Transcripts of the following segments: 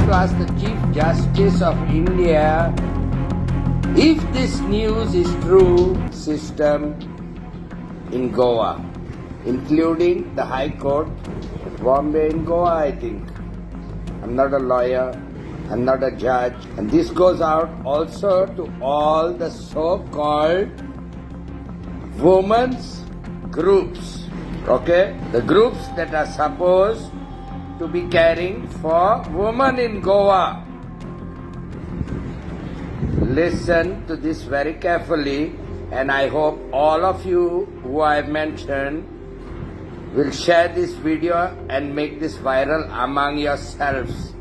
to ask the Chief Justice of India if this news is true system in Goa, including the High Court, Bombay in Goa, I think. I'm not a lawyer, I'm not a judge. And this goes out also to all the so-called women's groups, okay? The groups that are supposed to be caring for women in Goa. Listen to this very carefully, and I hope all of you who I have mentioned will share this video and make this viral among yourselves.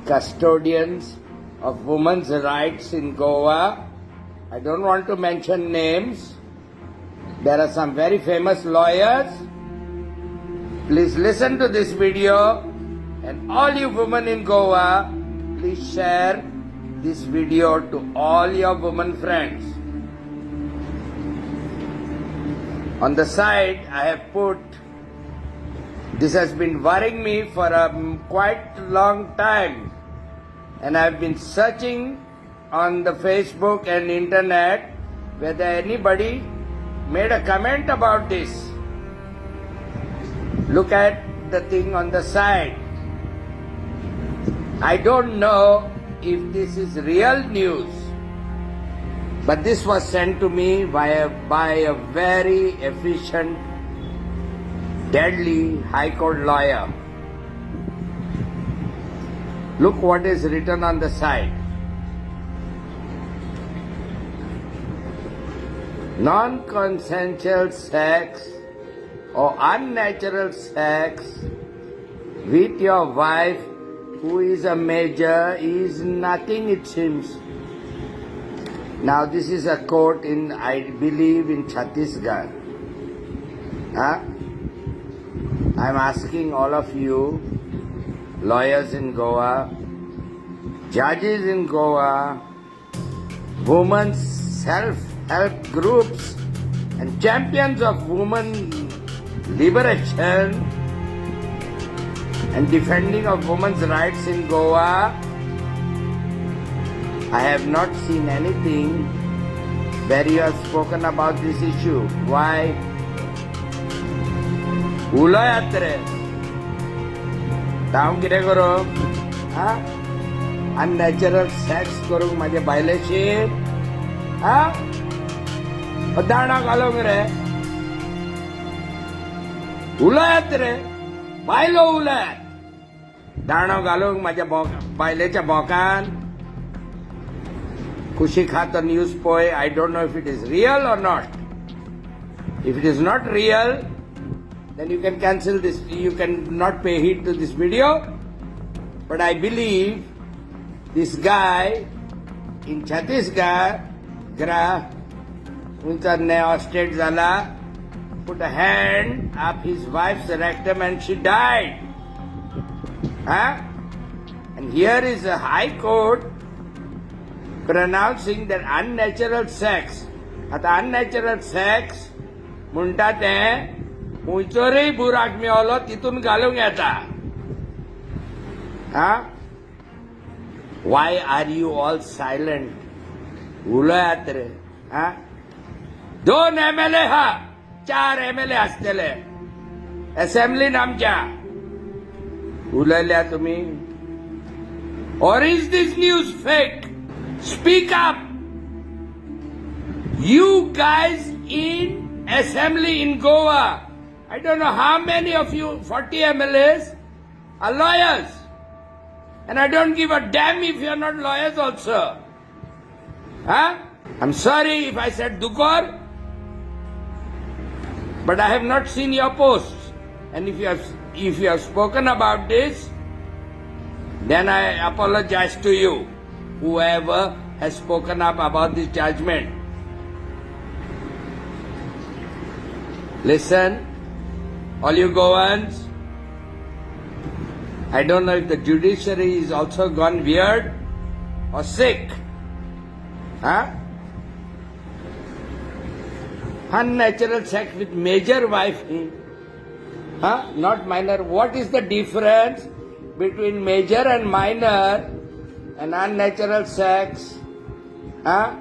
Custodians of women's rights in Goa. I don't want to mention names. There are some very famous lawyers. Please listen to this video, and all you women in Goa, please share this video to all your women friends. On the side, I have put, this has been worrying me for a quite long time, and I have been searching on the Facebook and internet whether anybody made a comment about this. Look at the thing on the side. I don't know if this is real news, but this was sent to me by a very efficient, deadly High Court lawyer. Look what is written on the side. Non-consensual sex or unnatural sex with your wife who is a major is nothing, it seems. Now this is a court in, I believe, in Chhattisgarh. I'm asking all of you, lawyers in Goa, judges in Goa, women's self-help groups and champions of women liberation and defending of women's rights in Goa. I have not seen anything where you have spoken about this issue. Why? उलय आतरे हांव कितें करूं? Unnatural sex करूंक म्हाजे बायलेशी दाणा घालूंक रे? उलयात रे, बायलो उलयात. दाणो घालूंक म्हाज्या बायलेच्या बोकान. खुशी खाता न्यूज पळय. I don't know if it is real or not. If it is not real, then you can cancel this. You can not pay heed to this video. But I believe this guy in Chhattisgarh, uncha naya state zala, put a hand up his wife's rectum and she died. And here is a High Court pronouncing that unnatural sex. Ata unnatural sex म्हणटा तें खंयचोरय बुराक मेवलो तितून घालूंक येता. Why are you all silent? उलयात रे. 2 MLA हा, 4 MLA आसतले असेंब्लीन आमच्या. उलयल्या तुम्ही? Or is this news fake? Speak up. You guys in assembly in Goa, I don't know how many of you, 40 MLAs, are lawyers. And I don't give a damn if you're not lawyers also. I'm sorry if I said dukor, but I have not seen your posts. And if you have spoken about this, then I apologize to you, whoever has spoken up about this judgment. Listen, all you Goans, I don't know if the judiciary is also gone weird or sick. Unnatural sex with major wife, not minor. What is the difference between major and minor and unnatural sex, huh?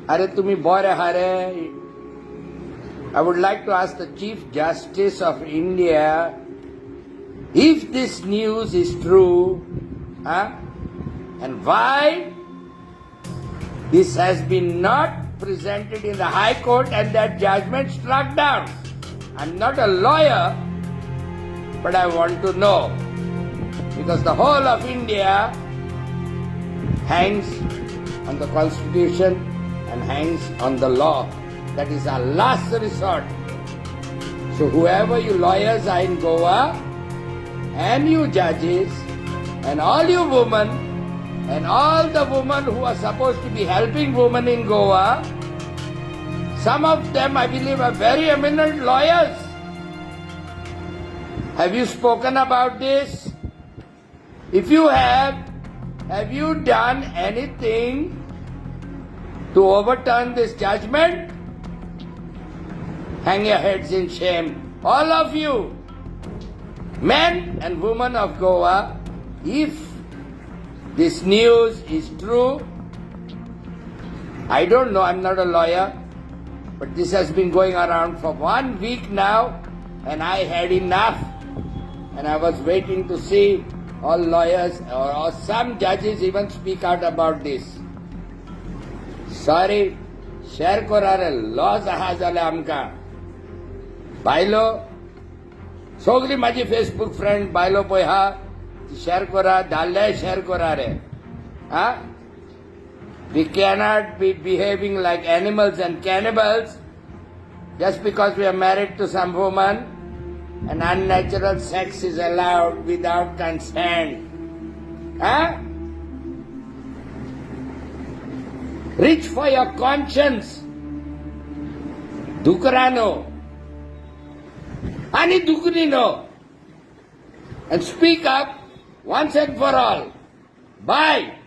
Are tumi bore hare? I would like to ask the Chief Justice of India if this news is true, huh? And why this has been not presented in the High Court and that judgment struck down. I'm not a lawyer, but I want to know, because the whole of India hangs on the Constitution and hangs on the law. That is our last resort. So whoever you lawyers are in Goa, and you judges, and all you women, and all the women who are supposed to be helping women in Goa, some of them I believe are very eminent lawyers. Have you spoken about this? If you have you done anything to overturn this judgment? Hang your heads in shame, all of you, men and women of Goa. If this news is true, I don't know, I'm not a lawyer, but this has been going around for 1 week now, and I had enough, and I was waiting to see all lawyers or some judges even speak out about this. Sorry, share korare laws aha jale amka. Bailo, sogli maji Facebook friend bailo poha share kora dalle share korare. Huh? We cannot be behaving like animals and cannibals just because we are married to some woman and unnatural sex is allowed without consent. Huh? Reach for your conscience. Dukrano. Ani dukrino. And speak up once and for all. Bye.